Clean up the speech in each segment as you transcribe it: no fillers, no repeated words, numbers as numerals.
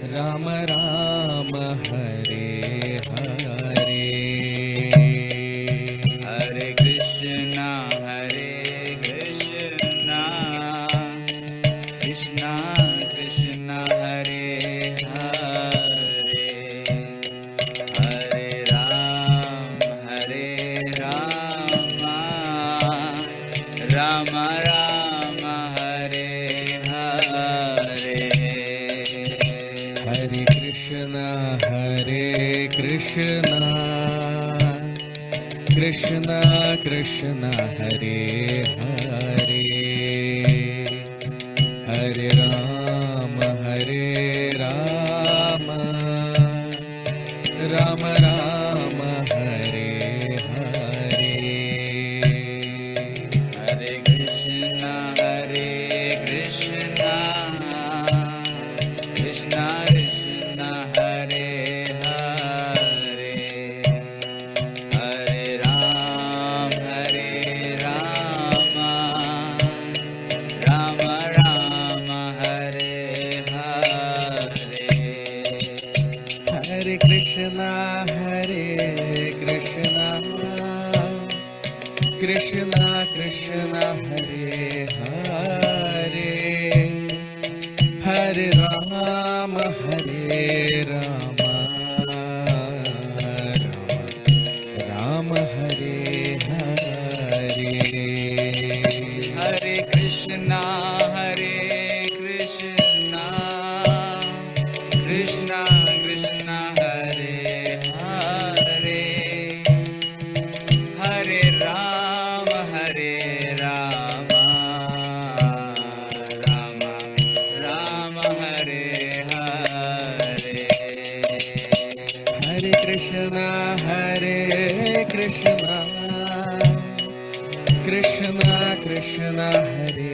राम राम हरे हरे, हरे कृष्णा कृष्णा कृष्णा हरे हरे, हरे राम राम राम हरे हरे, हरे कृष्णा कृष्णा कृष्णा हरे हरे, हरे राम राम राम हरे हरे, हरे कृष्णा कृष्णा कृष्णा हरे हरे, हरे राम राम राम हरे हरे, हरे कृष्णा कृष्णा कृष्णा हरे हरे, हरे राम राम हरे हरे, हरे कृष्णा कृष्णा कृष्णा हरे हरे, हरे राम राम हरे हरे, हरे कृष्णा कृष्णा हरे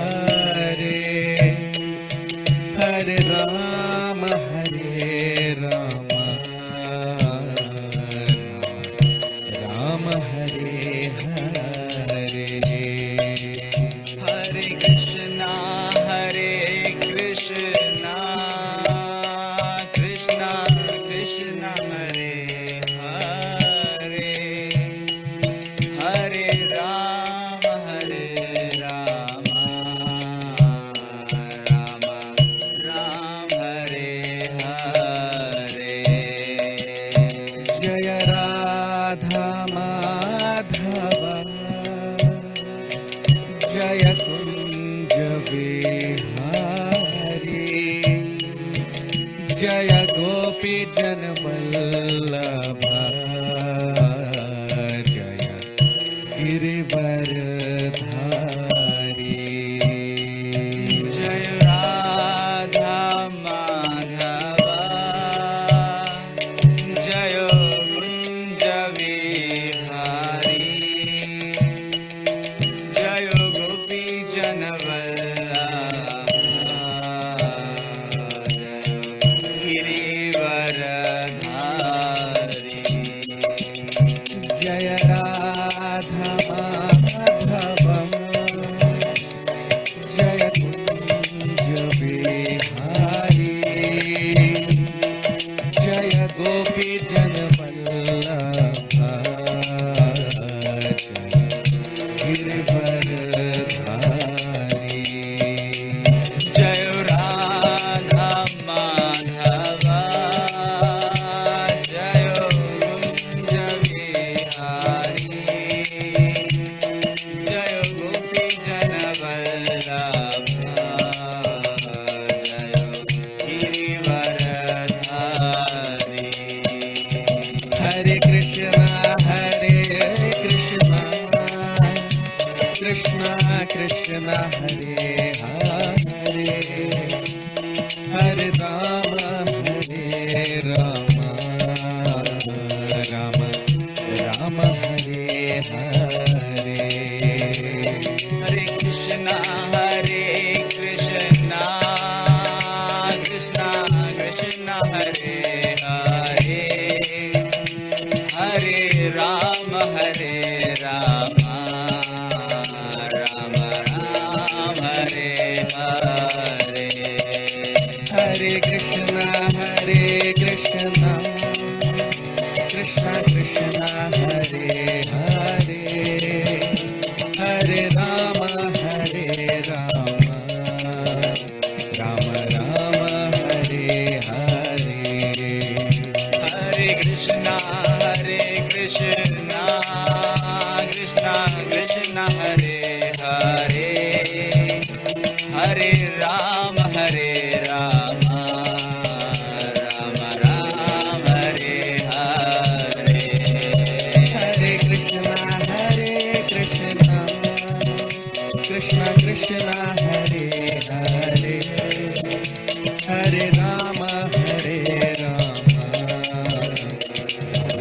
हरे, हरे राम राम हरे हरे, हरे कृष्णा कृष्णा कृष्णा हरे हरे, हरे राम राम हरे हरे, जय राधा माधव जय कुंज बिहारी, जय गोपी जन वल्लभ जय गिरिवरधारी, जय राधा माधव जय कुंज विहारी, जय गोपी जन वल्लभ जय Girivardhari, Hare Ram, Hare Rama, Rama Ram, Hare Hare. Hare Krishna, Krishna Krishna, Hare Hare, Hare Rama, Hare Rama,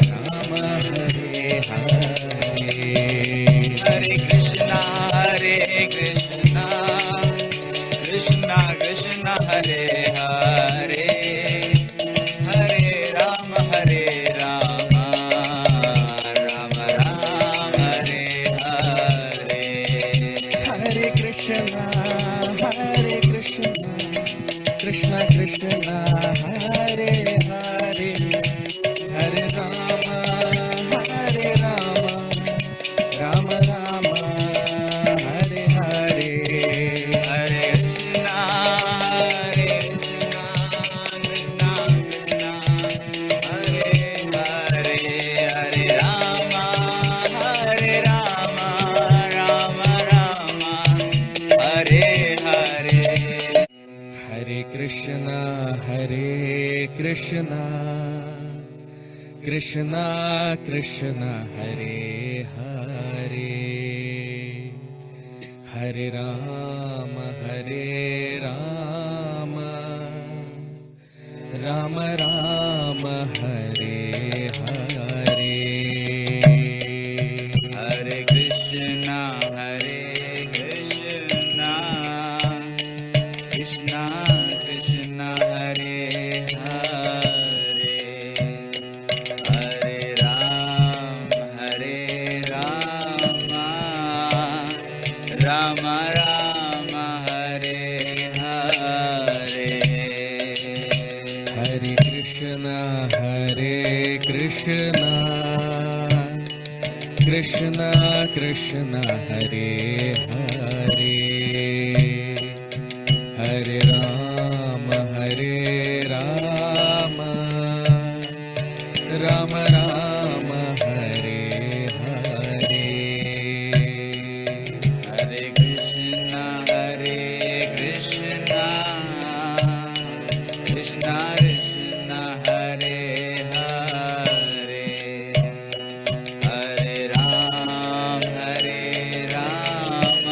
Rama Hare Hare. Hare Krishna, Krishna Krishna, Hare Hare, Hare Rama, Hare Rama, Rama Ram, Hare Hare. Hare Krishna, Krishna Krishna, Hare Hare, Hare Rama, Hare Rama, Rama Rama, Hare Hare. Hare Krishna, Krishna Krishna, Hare Hare, Hare Rama, Rama Rama, Hare Hare. Hare Krishna, Krishna Krishna, Hare Hare, Hare Rama, Rama Rama, Hare Hare. Hare Krishna, Krishna Krishna, Hare Hare, Hare Ram, Rama Rama, Hare Hare. Hare Krishna, Krishna Krishna, Hare Hare, Hare Rama, Rama Rama, Hare Hare. Hare Krishna, Krishna Krishna, Hare Hare, Hare Ram,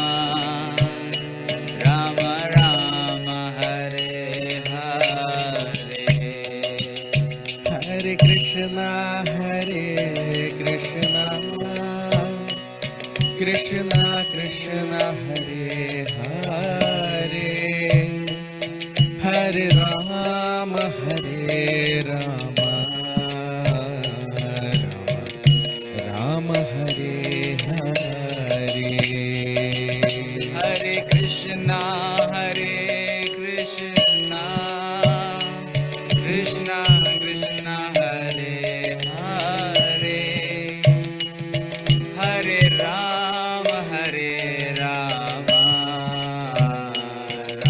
Rama Rama, Hare Hare. Hare Krishna, Krishna Krishna, Hare Hare, Hare Rama, Rama Rama, Hare Hare. Hare Krishna, Krishna Krishna, Hare Hare, Hare Rama,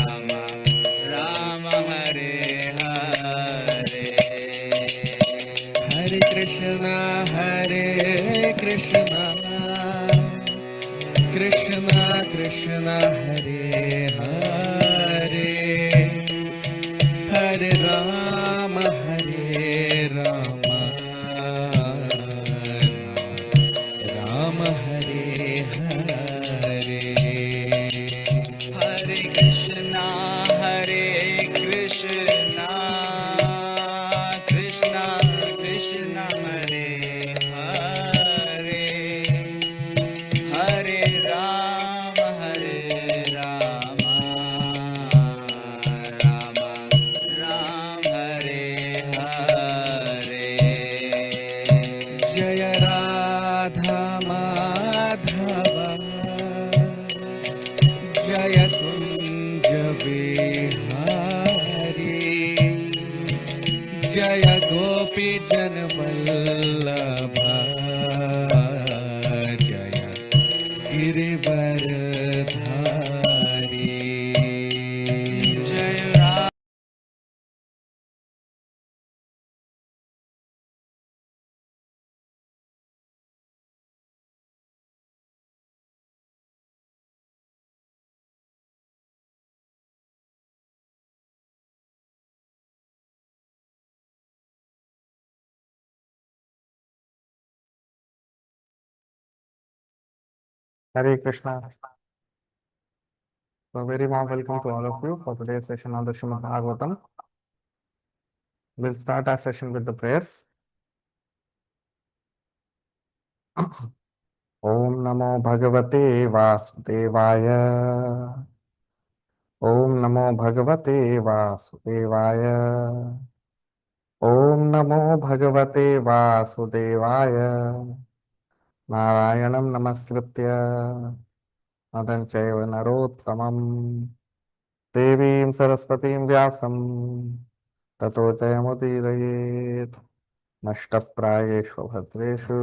Rama Rama, Hare Hare. Hare Krishna, Krishna Krishna, Hare Hare, Hare Rama, Rama Rama, Hare Hare. Hare Krishna, Krishna Krishna, Hare Hare, Hare Rama, Rama Ram, Hare Hare. Jaya Radha Madhava, Jaya Kunja Vihari, Jaya Gopi Janvallabha, Jaya Girivardhari. Hare Krishna. So, very warm welcome to all of you for today's session on the Srimad Bhagavatam. We'll start our session with the prayers. Om Namo Bhagavate Vasudevaya. Om Namo Bhagavate Vasudevaya. Om Namo Bhagavate Vasudevaya. Narayanam Namaskritya. Nadan Chaiva Narottamam. Devim Saraswatim Vyasam. ततो जयमुदीरयेत् नष्टप्रायेषु भद्रेषु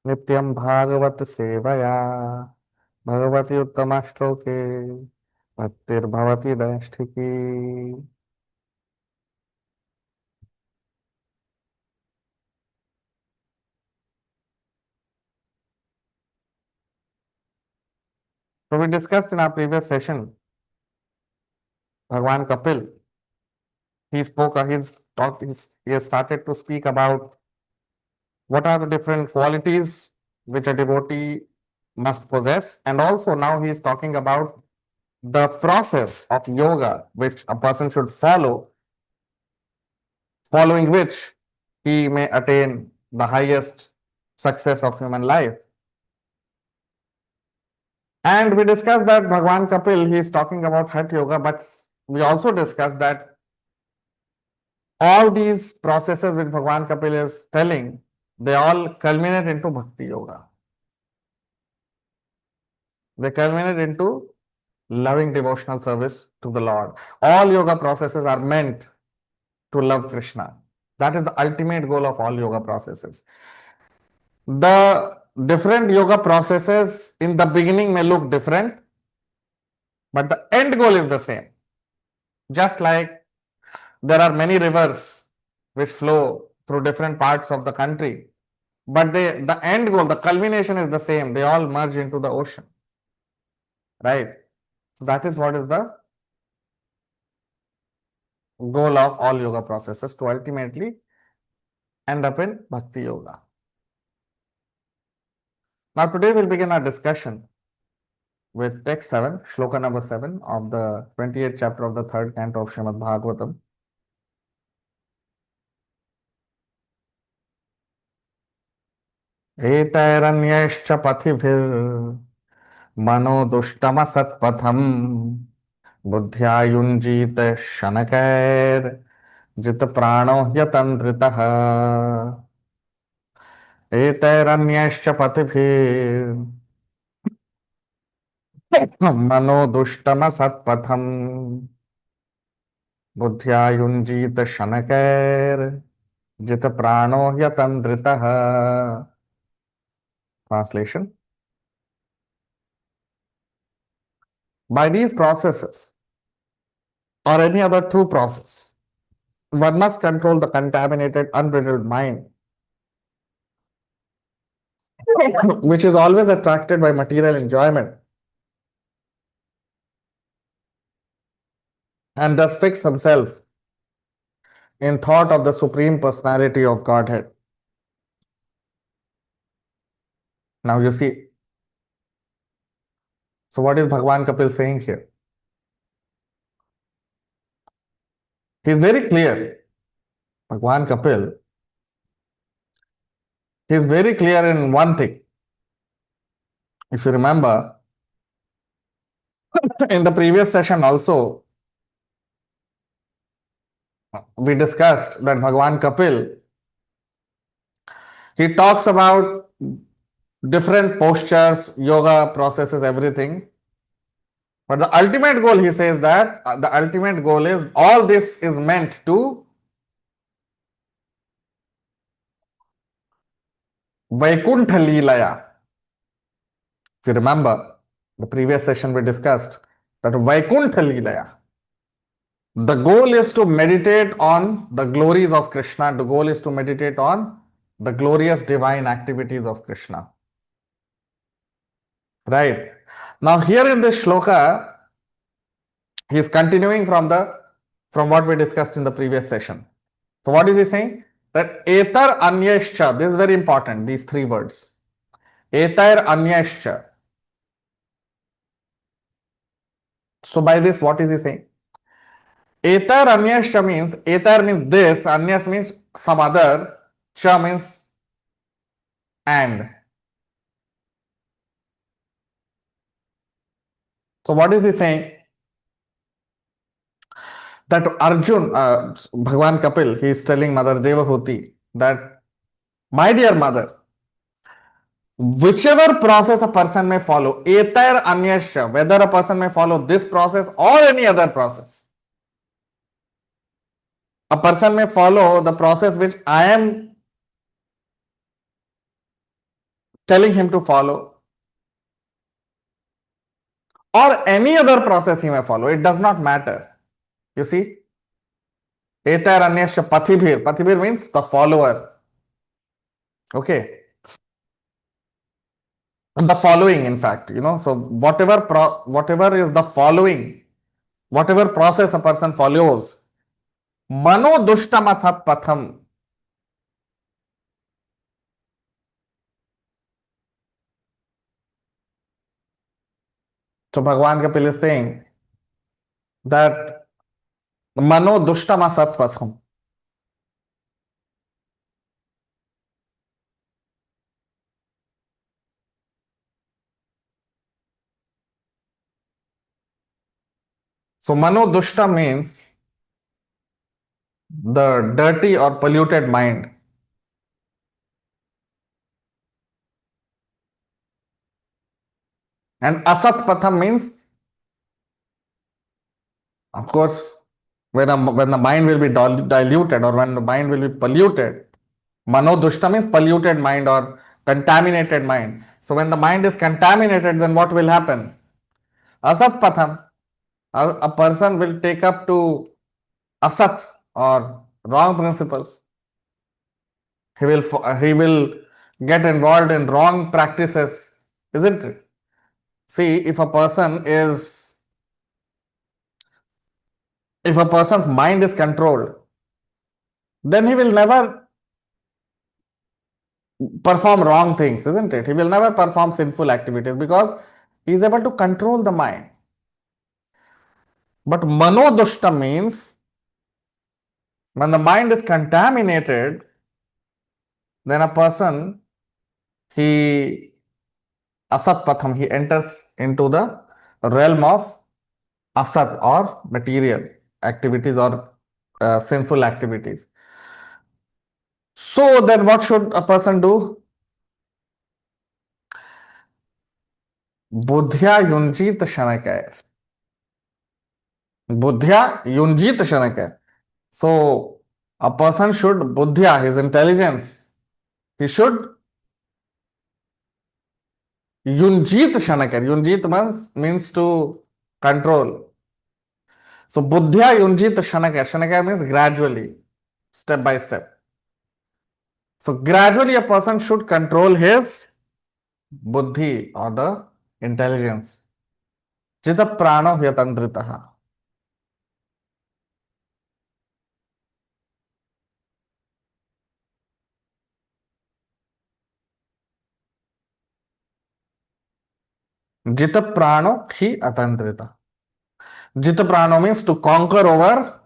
नित्यं भागवत सेवया भगवति उत्तमश्लोके भक्तिर्भवति दैष्ठिकी. So we discussed in our previous session, Bhagwan Kapil, he has started to speak about what are the different qualities which a devotee must possess, and also now he is talking about the process of yoga which a person should follow, following which he may attain the highest success of human life. And we discussed that Bhagwan Kapil, he is talking about Hatha Yoga, but we also discussed that all these processes which Bhagwan Kapil is telling, they all culminate into Bhakti Yoga. They culminate into loving devotional service to the Lord. All yoga processes are meant to love Krishna. That is the ultimate goal of all yoga processes. The different yoga processes in the beginning may look different, but the end goal is the same. Just like there are many rivers which flow through different parts of the country, but the end goal, the culmination is the same. They all merge into the ocean, right? So that is what is the goal of all yoga processes, to ultimately end up in Bhakti Yoga. Now today we'll begin our discussion with text 7, Shloka number 7 of the 28th chapter of the 3rd Canto of Srimad Bhagavatam. एतैरन्यैश्च पथिभिर्मनो दुष्टमसत्पथम् बुद्ध्या युञ्जीत शनकैर्जितप्राणो ह्यतन्द्रितः. एतैरन्यैश्च पथिभिर्मनो दुष्टमसत्पथम् बुद्ध्या युञ्जीत शनकैर्जितप्राणो ह्यतन्द्रितः. Translation: by these processes or any other true process, one must control the contaminated, unbridled mind, which is always attracted by material enjoyment, and thus fix himself in thought of the Supreme Personality of Godhead. Now you see, so what is Bhagwan Kapil saying here? He is very clear. Bhagwan Kapil, he is very clear in one thing. If you remember, in the previous session also, we discussed that Bhagwan Kapil, he talks about different postures, yoga processes, everything. But the ultimate goal, he says that the ultimate goal is all this is meant to Vaikuntha Leelaya. If you remember, the previous session we discussed that Vaikuntha Leelaya. The goal is to meditate on the glories of Krishna. The goal is to meditate on the glorious divine activities of Krishna. Right. Now here in this shloka, he is continuing from what we discussed in the previous session. So what is he saying? That etar anyascha, this is very important, these three words. Etar anyascha. So by this, what is he saying? Etar anyascha means, etar means this, anyas means some other, cha means and. So what is he saying? That Arjun, Bhagwan Kapil, he is telling Mother Devahuti that, my dear mother, whichever process a person may follow, etar anyascha, whether a person may follow this process or any other process, a person may follow the process which I am telling him to follow, or any other process he may follow. It does not matter. You see, etar anyascha pathibhir. Pathibhir means the follower. Okay. The following, in fact, so whatever is the following, whatever process a person follows, mano dushtamathat patham. So Bhagwan Kapil is saying that mano dushtamasat patham. So mano dushta means the dirty or polluted mind. And asat patham means, of course, when the mind will be diluted, or when the mind will be polluted. Mano dushta means polluted mind or contaminated mind. So when the mind is contaminated, then what will happen? Asat patham. A person will take up to asat or wrong principles. He will get involved in wrong practices, isn't it? See, if a person's mind is controlled, then he will never perform wrong things, isn't it? He will never perform sinful activities because he is able to control the mind. But manodushta means when the mind is contaminated, then a person, he asat patham, he enters into the realm of asat or material activities or sinful activities. So then what should a person do? Buddhya yunjit shanakaya. Buddhya yunjit shanakaya. So a person should buddhya, his intelligence, he should yunjit shanakaya. Yunjit means to control. So buddhya yunjit shanakaya. Shanakaya means gradually, step by step. So gradually a person should control his buddhi or the intelligence. Jita prano hyatandritaha. Jita prano hi atandrita. Jita prano means to conquer over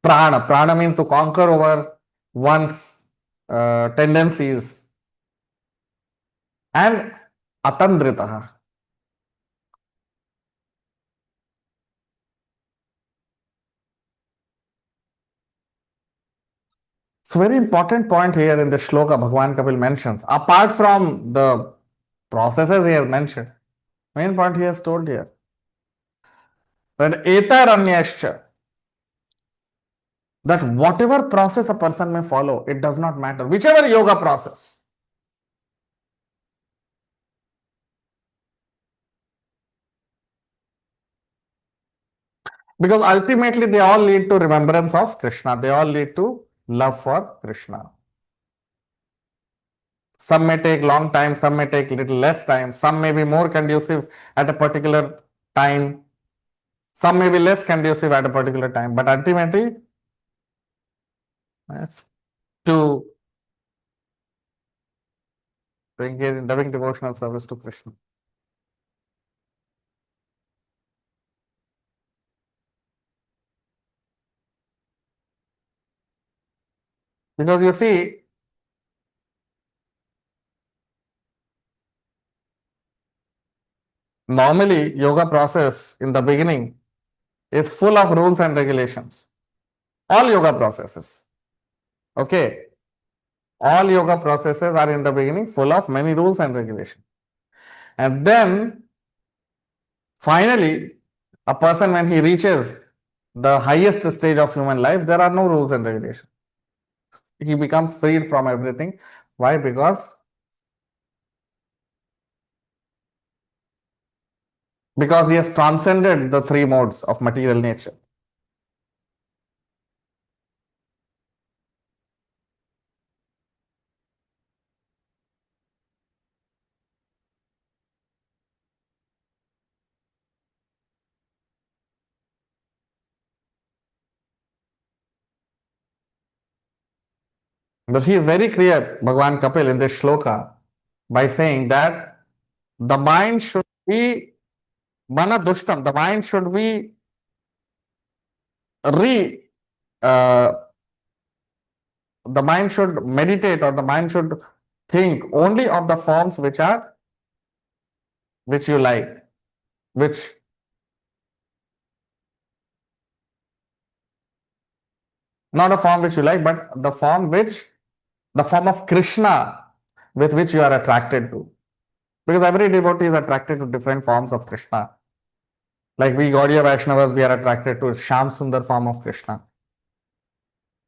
prana. Prana means to conquer over one's tendencies. And atandritaha. So very important point here in the shloka Bhagwan Kapil mentions. Apart from the processes he has mentioned, main point he has told here that etaranyascha, that whatever process a person may follow, it does not matter, whichever yoga process. Because ultimately they all lead to remembrance of Krishna, they all lead to love for Krishna. Some may take long time, some may take little less time, some may be more conducive at a particular time, some may be less conducive at a particular time, but ultimately to engage in loving devotional service to Krishna. Because you see, normally yoga process in the beginning is full of rules and regulations. All yoga processes. Okay. All yoga processes are in the beginning full of many rules and regulations. And then finally, a person when he reaches the highest stage of human life, there are no rules and regulations. He becomes freed from everything. Why? Because he has transcended the three modes of material nature. But he is very clear, Bhagavan Kapil, in this shloka, by saying that the mind should be mana dushtam, the mind should be re uh, the mind should meditate, or the mind should think only of the forms which you like, which not a form which you like, but the form of Krishna with which you are attracted to. Because every devotee is attracted to different forms of Krishna. Like we Gaudiya Vaishnavas, we are attracted to Sham Sundar form of Krishna.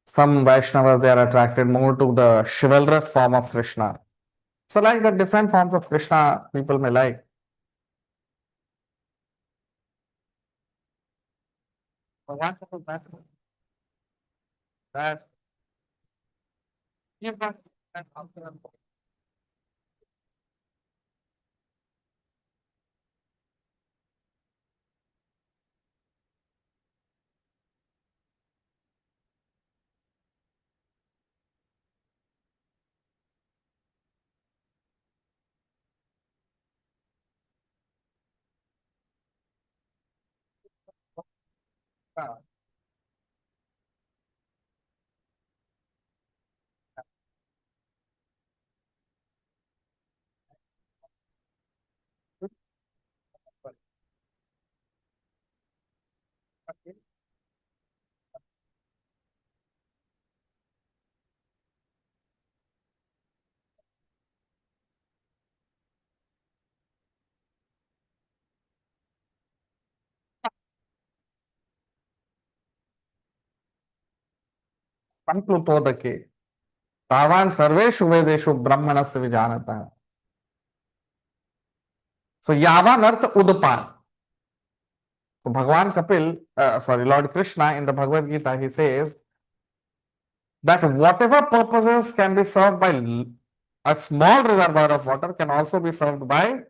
Some Vaishnavas, they are attracted more to the chivalrous form of Krishna. So like the different forms of Krishna people may like. But one thing is that he is not that संक्लुतोदके तावान सर्वेषु वेदेषु ब्रह्मणस्य विजानतः. So yavan earth उदपान. So Bhagavan Kapil, Lord Krishna in the Bhagavad Gita, he says that whatever purposes can be served by a small reservoir of water can also be served by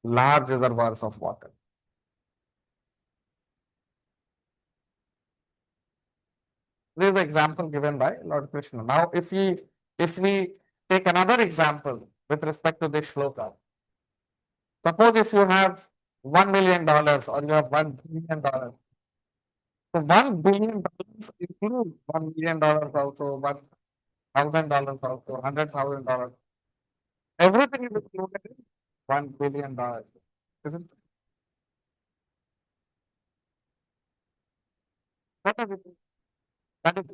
large reservoirs of water. This is the example given by Lord Krishna. Now, if we take another example with respect to this shloka, suppose if you have $1 million or you have $1 billion. So $1 billion includes $1 million also, $1,000 also, $100,000. Everything is included in $1 billion. Isn't it? That is it. That is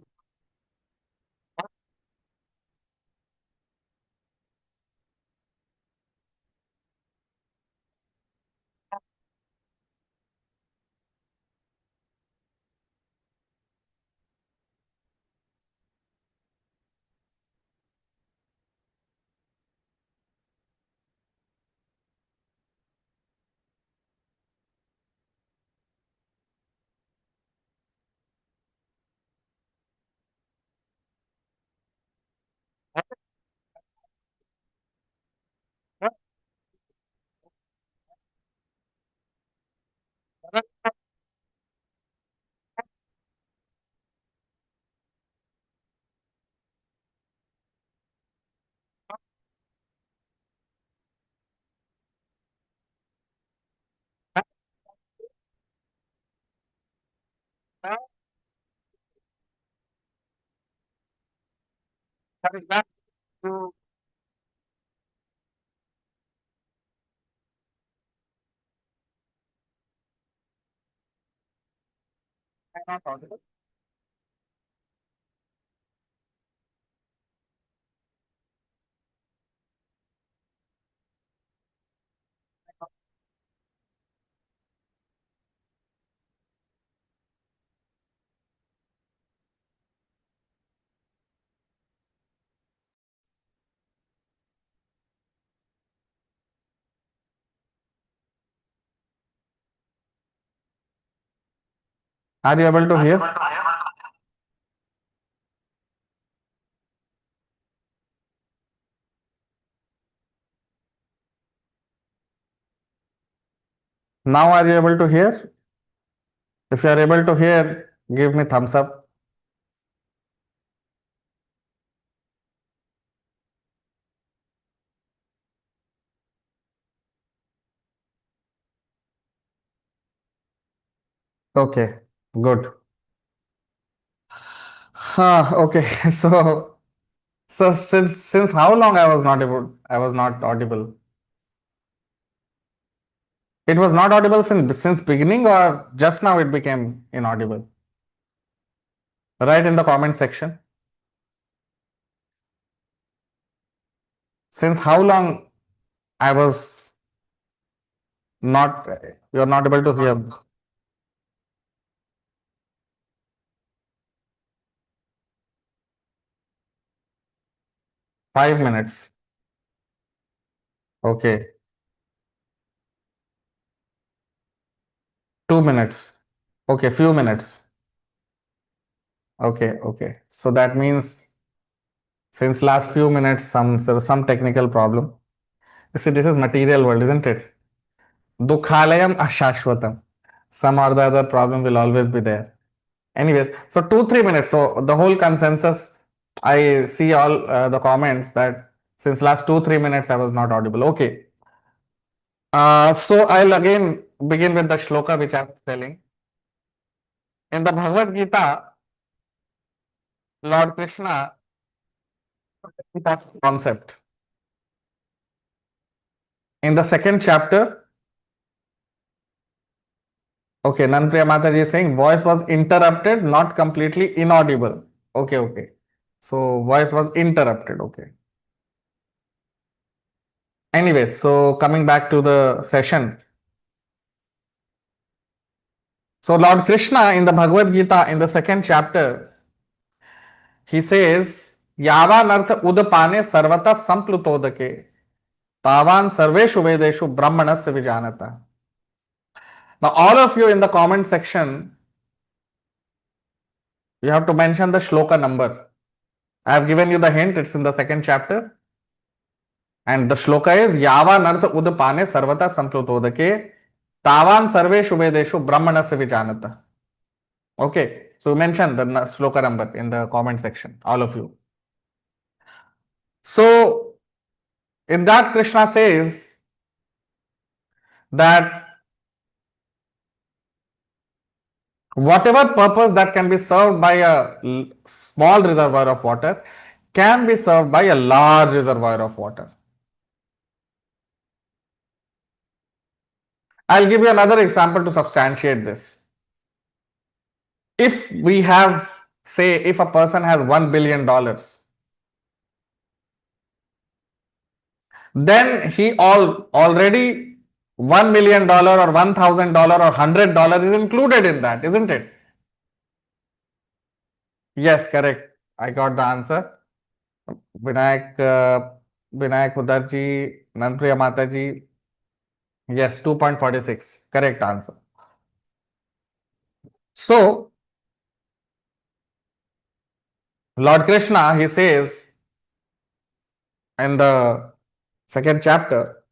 Coming back to I'm not audible. Are you able to hear? Now are you able to hear? If you are able to hear, give me thumbs up. Okay, good. Okay. So since how long I was not audible. It was not audible since beginning or just now it became inaudible. Write in the comment section. Since how long I was not you're not able to hear. 5 minutes. Okay. 2 minutes. Okay, few minutes. Okay, okay. So that means since last few minutes there was some technical problem. You see, this is material world, isn't it? Dukhalayam ashashvatam. Some or the other problem will always be there. Anyways, so 2-3 minutes. So the whole consensus, I see all the comments that since last 2-3 minutes I was not audible. Okay. So I'll again begin with the shloka which I'm telling. In the Bhagavad Gita, Lord Krishna concept. In the second chapter, okay, Nanpriya Mataji is saying voice was interrupted, not completely inaudible. Okay, okay. So voice was interrupted. Okay. Anyway, so coming back to the session. So Lord Krishna in the Bhagavad Gita in the second chapter, he says, Yavanartha udapane sarvata samplutodake tavan sarveshu vedeshu brahmanasya vijanata. Now all of you in the comment section, you have to mention the shloka number. I have given you the hint, it's in the second chapter. And the shloka is Yavanartha udapane sarvata samplutodake tavan sarveshu vedeshu brahmanasya vijanata. Okay, so mention the shloka number in the comment section, all of you. So, in that, Krishna says that whatever purpose that can be served by a small reservoir of water can be served by a large reservoir of water. I'll give you another example to substantiate this. If we have, say, if a person has $1 billion, then he already $1 million or $1,000 or $100 is included in that, isn't it? Yes, correct. I got the answer. Vinayak, Vinayak Mudarji, Nanpriya Mataji. Yes, 2.46. Correct answer. So, Lord Krishna, he says in the second chapter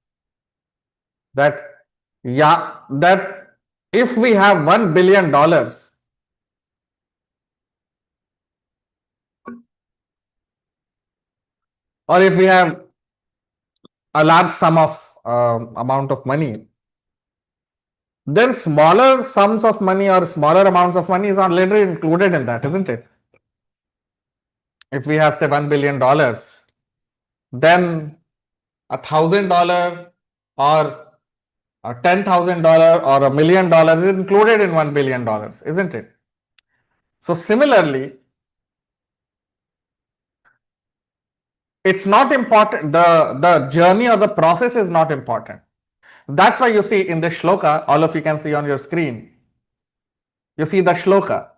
that, yeah, that if we have $1 billion, or if we have a large sum of amount of money, then smaller sums of money or smaller amounts of money is already included in that, isn't it? If we have say $1 billion, then $1,000 or $10,000 or $1 million is included in $1 billion, isn't it? So similarly, it's not important. The journey or the process is not important. That's why you see in this shloka, all of you can see on your screen, you see the shloka.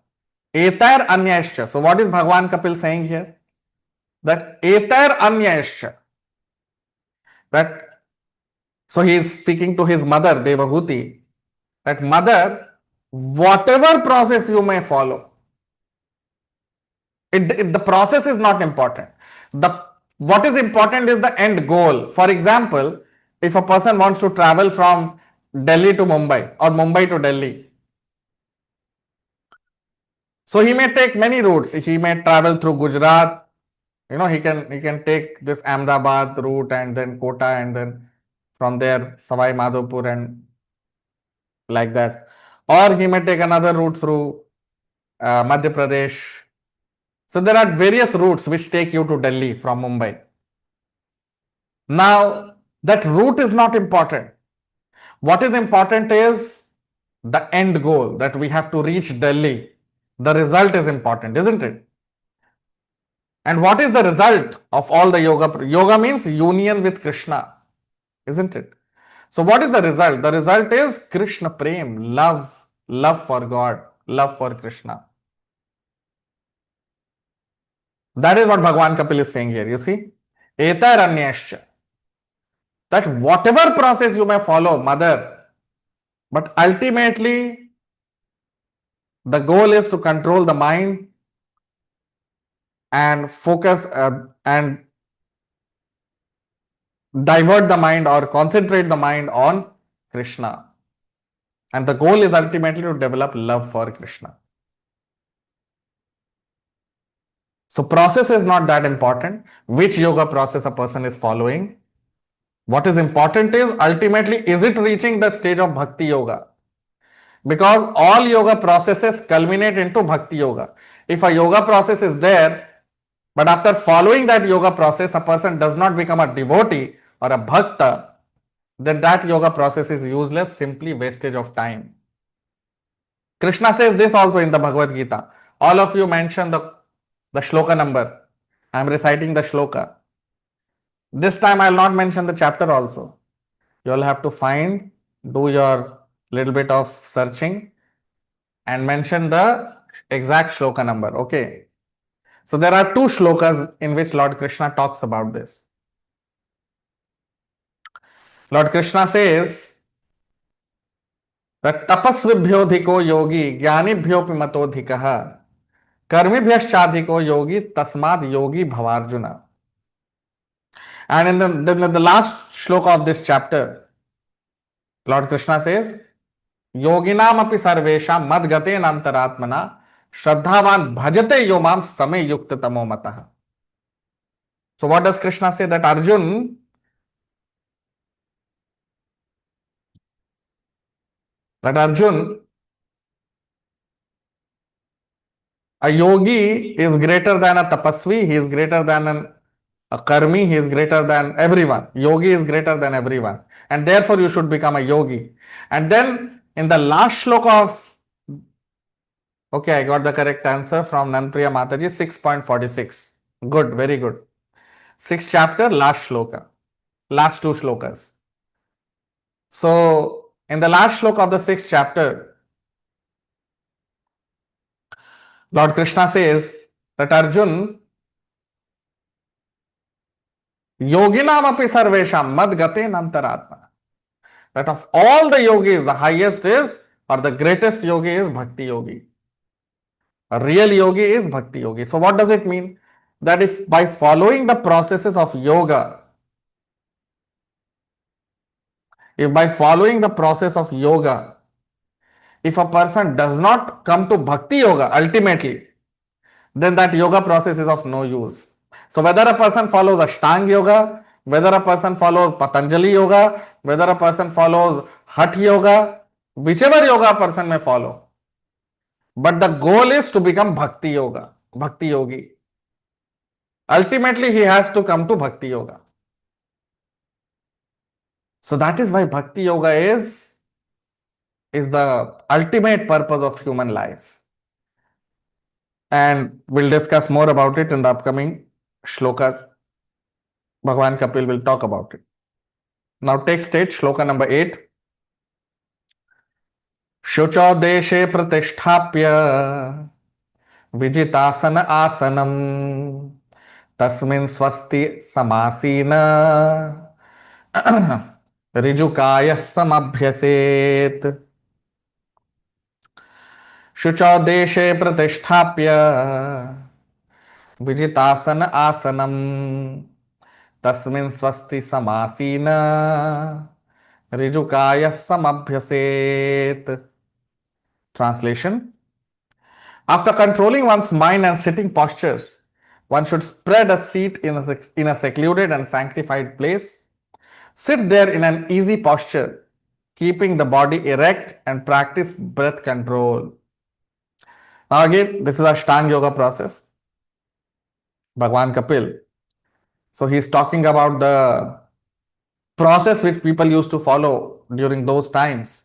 Etar anyascha. So what is Bhagwan Kapil saying here? That etar anyascha. That so he is speaking to his mother Devahuti. That mother, whatever process you may follow, the process is not important. What is important is the end goal. For example, if a person wants to travel from Delhi to Mumbai or Mumbai to Delhi, so he may take many routes. He may travel through Gujarat. He can take this Ahmedabad route and then Kota and then from there Savai Madhopur and like that. Or he may take another route through Madhya Pradesh. So there are various routes which take you to Delhi from Mumbai. Now, that route is not important. What is important is the end goal, that we have to reach Delhi. The result is important, isn't it? And what is the result of all the yoga? Yoga means union with Krishna, isn't it? So what is the result? The result is Krishna Prem, love for God, love for Krishna. That is what Bhagwan Kapil is saying here. You see, Etar Anyascha. That whatever process you may follow, mother, but ultimately the goal is to control the mind and focus and divert the mind or concentrate the mind on Krishna. And the goal is ultimately to develop love for Krishna. So process is not that important. Which yoga process a person is following. What is important is ultimately, is it reaching the stage of Bhakti Yoga? Because all yoga processes culminate into Bhakti Yoga. If a yoga process is there, but after following that yoga process, a person does not become a devotee or a bhakta, then that yoga process is useless, simply wastage of time. Krishna says this also in the Bhagavad Gita. All of you mention the shloka number. I am reciting the shloka. This time I will not mention the chapter also. You will have to do your little bit of searching and mention the exact shloka number. Okay. So there are two shlokas in which Lord Krishna talks about this. Lord Krishna says that tapasvibhyodhiko yogi jnanibhyopi matodhikaha karmibhyashchadhiko yogi tasmad yogi bhavarjuna. And in the last shloka of this chapter, Lord Krishna says, Yoginam api sarvesha madgate nantaratmana shraddhavan bhajate yomam samay yukta tamo mataha. So what does Krishna say? That Arjun, a yogi is greater than a tapasvi, he is greater than a karmi, he is greater than everyone. Yogi is greater than everyone. And therefore you should become a yogi. And then in the last shloka of, okay, I got the correct answer from Nanpriya Mataji, 6.46. Good, very good. 6th chapter, last shloka. Last two shlokas. So in the last shloka of the 6th chapter, Lord Krishna says that Arjun, yoginam api sarvesham mad gate nantaratma. That of all the yogis, the highest is, or the greatest yogi is Bhakti Yogi. A real yogi is Bhakti Yogi. So what does it mean? That if by following the processes of yoga, if by following the process of yoga, if a person does not come to Bhakti Yoga ultimately, then that yoga process is of no use. So whether a person follows Ashtanga Yoga, whether a person follows Patanjali Yoga, whether a person follows Hatha Yoga, whichever yoga a person may follow, but the goal is to become Bhakti Yoga, Bhakti Yogi. Ultimately, he has to come to Bhakti Yoga. So that is why Bhakti Yoga is the ultimate purpose of human life. And we'll discuss more about it in the upcoming shloka. Bhagavan Kapil will talk about it. Now take stage, shloka number 8. शुचौ देशे प्रतिष्ठाप्य विजितासन आसनम तस्मिन् स्वस्ति समासीन ऋजुकायः समभ्यसेत् शुचौ देशे प्रतिष्ठाप्य विजितासन आसनम तस्मिन् स्वस्ति समासीन ऋजुकायः समभ्यसेत्. Translation: after controlling one's mind and sitting postures, one should spread a seat in a secluded and sanctified place. Sit there in an easy posture, keeping the body erect, and practice breath control. Now again, this is Ashtanga Yoga process. Bhagwan Kapil. So he is talking about the process which people used to follow during those times,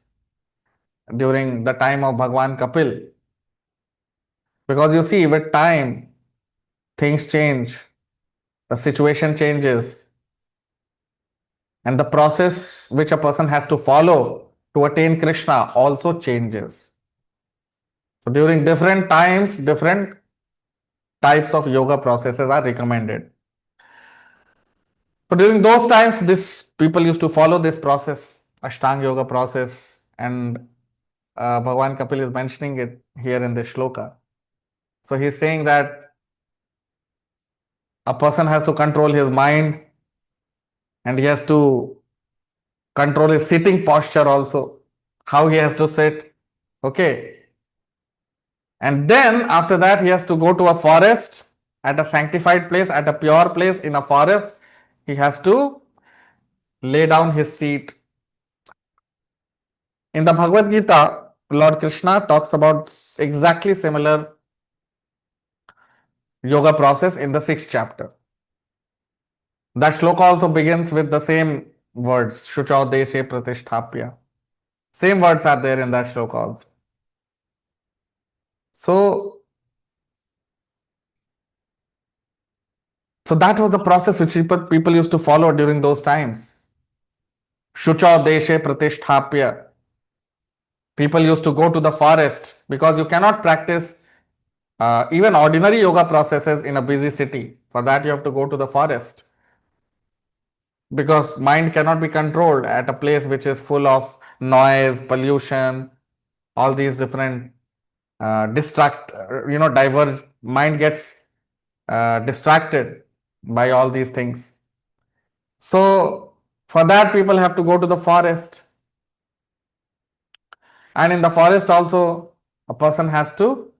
during the time of Bhagwan Kapil. Because you see, with time, things change, the situation changes, and the process which a person has to follow to attain Krishna also changes. So during different times, different types of yoga processes are recommended. So during those times, this people used to follow this process, Ashtanga Yoga process, and Bhagwan Kapil is mentioning it here in this shloka. So he is saying that a person has to control his mind and he has to control his sitting posture also, how he has to sit. Okay. And then after that, he has to go to a forest, at a sanctified place, at a pure place in a forest. He has to lay down his seat. In the Bhagavad Gita, Lord Krishna talks about exactly similar yoga process in the 6th chapter. That shloka also begins with the same words, Shuchau Deshe Pratisthapya. Same words are there in that shloka also. So that was the process which people used to follow during those times. Shuchau Deshe Pratisthapya. People used to go to the forest because you cannot practice even ordinary yoga processes in a busy city. For that, you have to go to the forest. Because mind cannot be controlled at a place which is full of noise, pollution, all these different diverge. Mind gets distracted by all these things. So for that, people have to go to the forest. And in the forest also, a person has to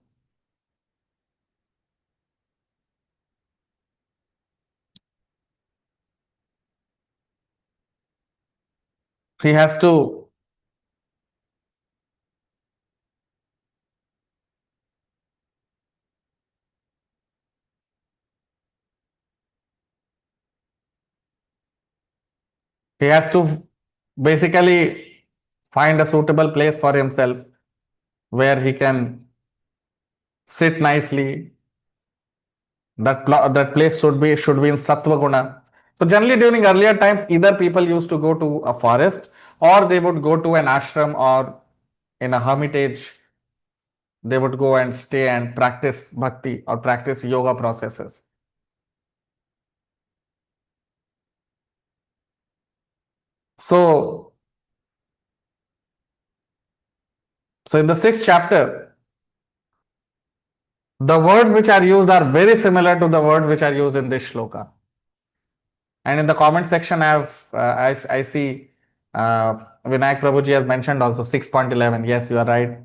he has to he has to basically find a suitable place for himself where he can sit nicely. That place should be in sattva guna. So generally during earlier times, either people used to go to a forest or they would go to an ashram or in a hermitage. They would go and stay and practice bhakti or practice yoga processes. So in the 6th chapter, the words which are used are very similar to the words which are used in this shloka. And in the comment section, I see Vinayak Prabhuji has mentioned also 6.11. Yes, you are right.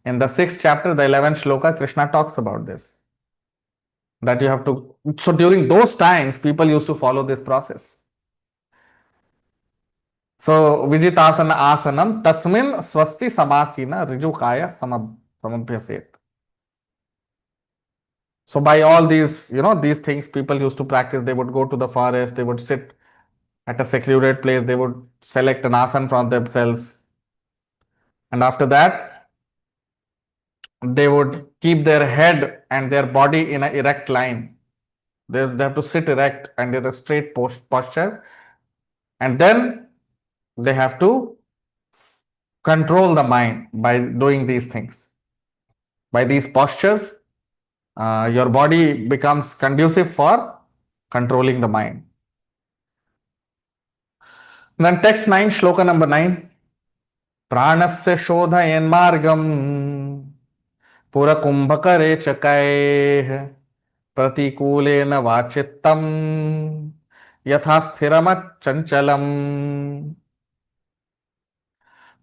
In the 6th chapter, the 11th shloka, Krishna talks about this. That you have to. So during those times, people used to follow this process. So Vijitasana Asanam Tasmin Swasti Samasina Rijukaya Samabhyaset. So by all these, these things people used to practice, they would go to the forest, they would sit at a secluded place, they would select an asana for themselves. And after that, they would keep their head and their body in an erect line. They have to sit erect and in a straight posture. And then they have to control the mind by doing these things. By these postures, your body becomes conducive for controlling the mind. Then text 9, shloka number 9. Pranasya shodhayenmargam पुरकुंभकरेचकैः प्रतिकूलेन वाचित्तं यथा स्थिरमचञ्चलम्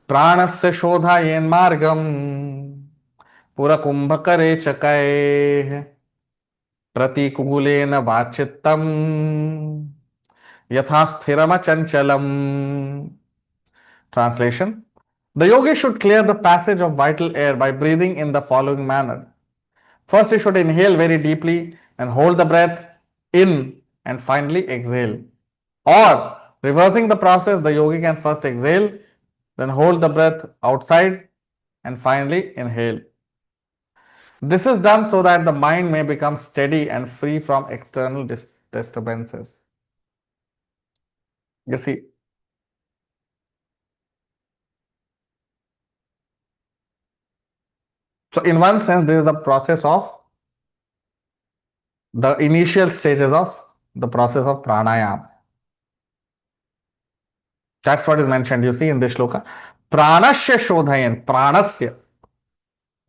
प्राणस्य शोधायेन्मार्गं पुरकुंभकरेचकैः प्रतिकूलेन वाचित्तं यथा स्थिरमचञ्चलम्. Translation: the yogi should clear the passage of vital air by breathing in the following manner. First, he should inhale very deeply and hold the breath in and finally exhale. Or, reversing the process, the yogi can first exhale, then hold the breath outside and finally inhale. This is done so that the mind may become steady and free from external disturbances. You see, so in one sense, this is the process of the initial stages of the process of pranayama. That's what is mentioned, you see, in this shloka. Pranasya shodhayan, pranasya.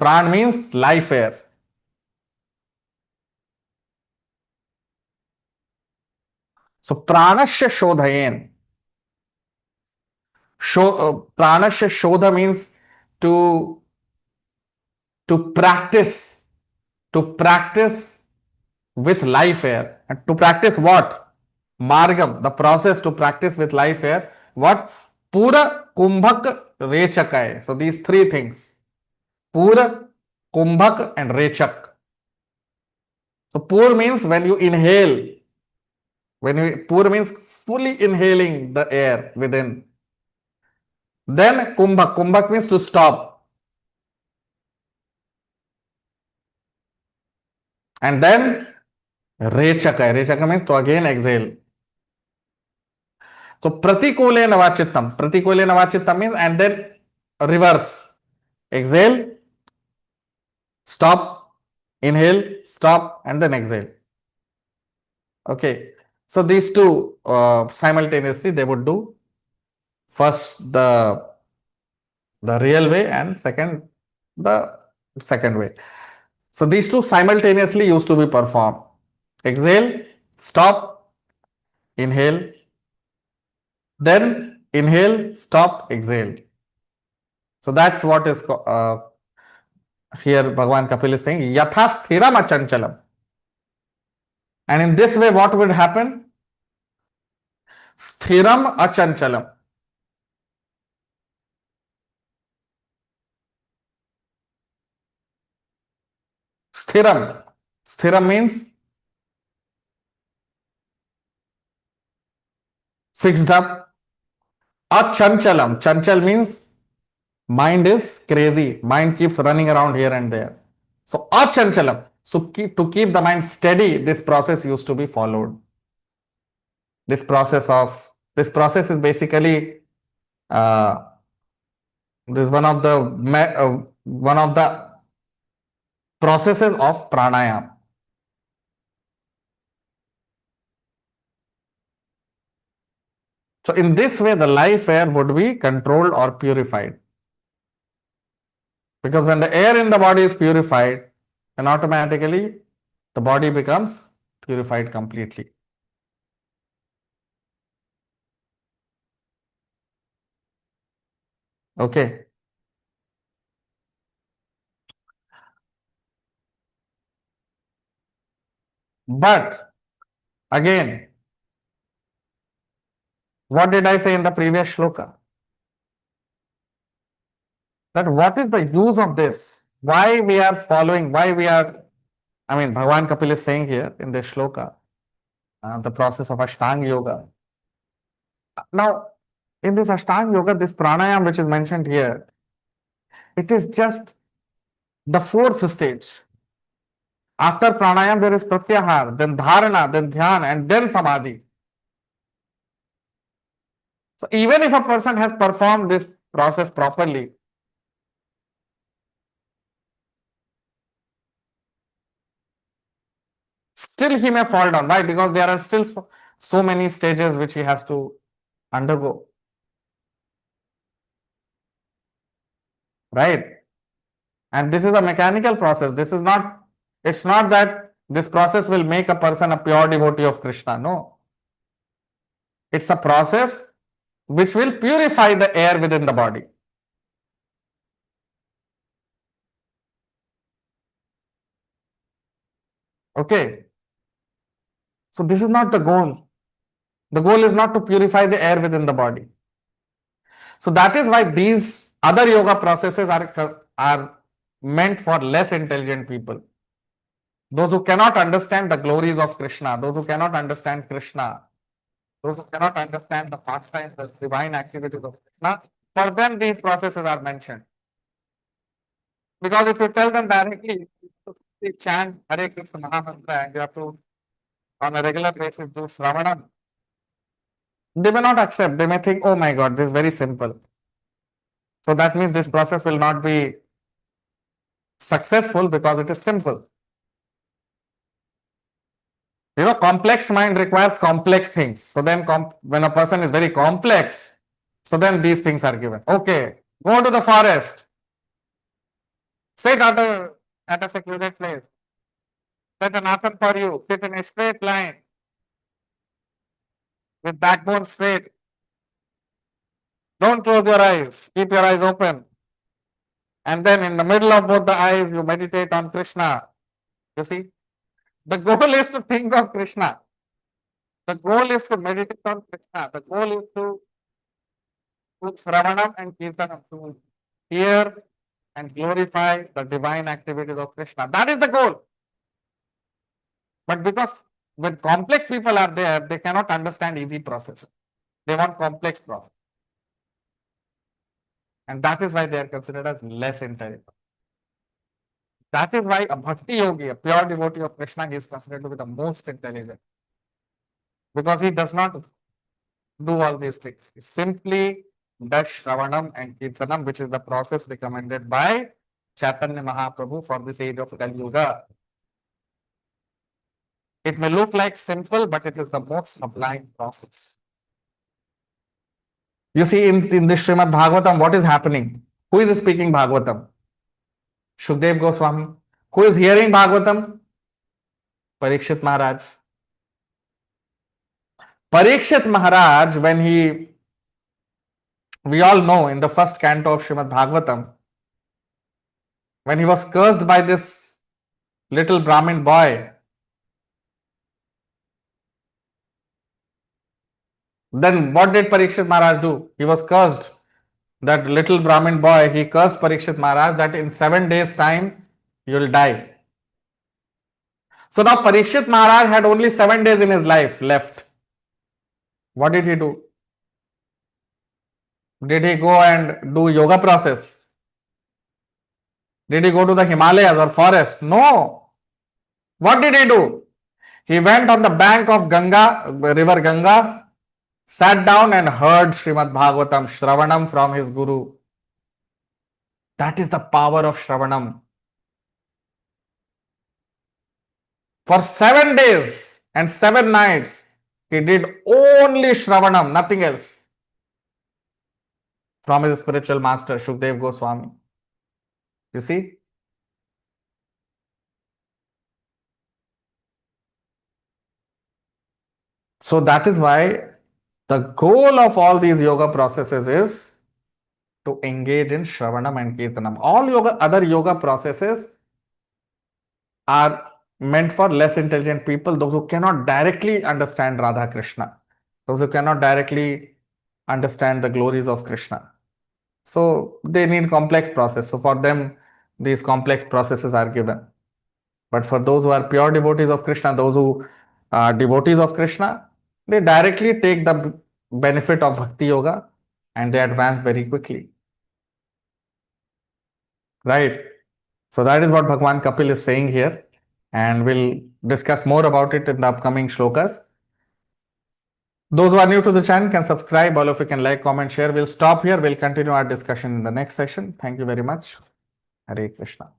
Pran means life air. So pranasya shodhayan. Pranasya shodha means to practice, with life air. And to practice what? Margam, the process to practice with life air. What? Pura kumbhak rechakaya. So these three things. Pura, kumbhak and rechak. So pur means when you inhale. Pur means fully inhaling the air within. Then kumbhak. Kumbhak means to stop. And then rechaka. Rechaka means to again exhale. So pratikule navachittam. Pratikule navachittam means and then reverse. Exhale, stop, inhale, stop, and then exhale. Okay. So these two simultaneously they would do. First the real way and second the second way. So these two simultaneously used to be performed. Exhale, stop, inhale, then inhale, stop, exhale. So that's what is here Bhagavan Kapil is saying, yatha sthiram achanchalam. And in this way, what would happen? Sthiram achanchalam. Sthiram. Sthiram means fixed up. Achanchalam. Chanchal means mind is crazy. Mind keeps running around here and there. So achanchalam. So to keep the mind steady, this process used to be followed. This process is basically this is one of the processes of pranayama. So in this way, the life air would be controlled or purified. Because when the air in the body is purified, then automatically the body becomes purified completely. Okay. But again, what did I say in the previous shloka? That what is the use of this? Why we are following, why we are I mean, Bhagavan Kapil is saying here in this shloka, the process of Ashtanga Yoga. Now, in this Ashtanga Yoga, this pranayam which is mentioned here, it is just the fourth stage. After pranayam, there is pratyahar, then dharana, then dhyana, and then samadhi. So even if a person has performed this process properly, still he may fall down. Why? Because there are still so many stages which he has to undergo. Right? And this is a mechanical process. This is not, it's not that this process will make a person a pure devotee of Krishna. No. It's a process which will purify the air within the body. Okay. So this is not the goal. The goal is not to purify the air within the body. So that is why these other yoga processes are meant for less intelligent people. Those who cannot understand the glories of Krishna, those who cannot understand Krishna, those who cannot understand the pastimes, the divine activities of Krishna, for them these processes are mentioned. Because if you tell them directly, you chant Hare Krishna Mahamantra and you have to, on a regular basis, do Shravanam, they may not accept. They may think, oh my God, this is very simple. So that means this process will not be successful because it is simple. You know, complex mind requires complex things. So then when a person is very complex, so then these things are given. Okay, go to the forest. Sit at a secluded place. Set an asana for you. Sit in a straight line with backbone straight. Don't close your eyes. Keep your eyes open. And then in the middle of both the eyes, you meditate on Krishna. You see? The goal is to think of Krishna. The goal is to meditate on Krishna. The goal is to do Sravanam and Kirtanam, to hear and glorify the divine activities of Krishna. That is the goal. But because when complex people are there, they cannot understand easy processes. They want complex process. And that is why they are considered as less intelligent. That is why a bhakti yogi, a pure devotee of Krishna, is considered to be the most intelligent. Because he does not do all these things. He simply does Shravanam and Kirtanam, which is the process recommended by Chaitanya Mahaprabhu for this age of Kali Yuga. It may look like simple, but it is the most sublime process. You see, in this Srimad Bhagavatam, what is happening? Who is speaking Bhagavatam? Shukdev Goswami. Who is hearing Bhagavatam? Parikshit Maharaj. Parikshit Maharaj, we all know in the first canto of Srimad Bhagavatam, when he was cursed by this little Brahmin boy, then what did Parikshit Maharaj do? He was cursed. That little Brahmin boy, he cursed Parikshit Maharaj that in 7 days' time, you will die. So now Parikshit Maharaj had only 7 days in his life left. What did he do? Did he go and do yoga process? Did he go to the Himalayas or forest? No. What did he do? He went on the bank of Ganga, river Ganga, sat down and heard Srimad Bhagavatam, Shravanam from his Guru. That is the power of Shravanam. For 7 days and 7 nights, he did only Shravanam, nothing else, from his spiritual master, Shukdev Goswami. You see? So that is why the goal of all these yoga processes is to engage in Shravanam and Kirtanam. All other yoga processes are meant for less intelligent people, those who cannot directly understand Radha Krishna, those who cannot directly understand the glories of Krishna. So they need complex process. So for them, these complex processes are given. But for those who are pure devotees of Krishna, those who are devotees of Krishna, they directly take the benefit of Bhakti Yoga and they advance very quickly. Right? So that is what Bhagwan Kapil is saying here, and we'll discuss more about it in the upcoming shlokas. Those who are new to the channel can subscribe. All of you can like, comment, share. We'll stop here. We'll continue our discussion in the next session. Thank you very much. Hare Krishna.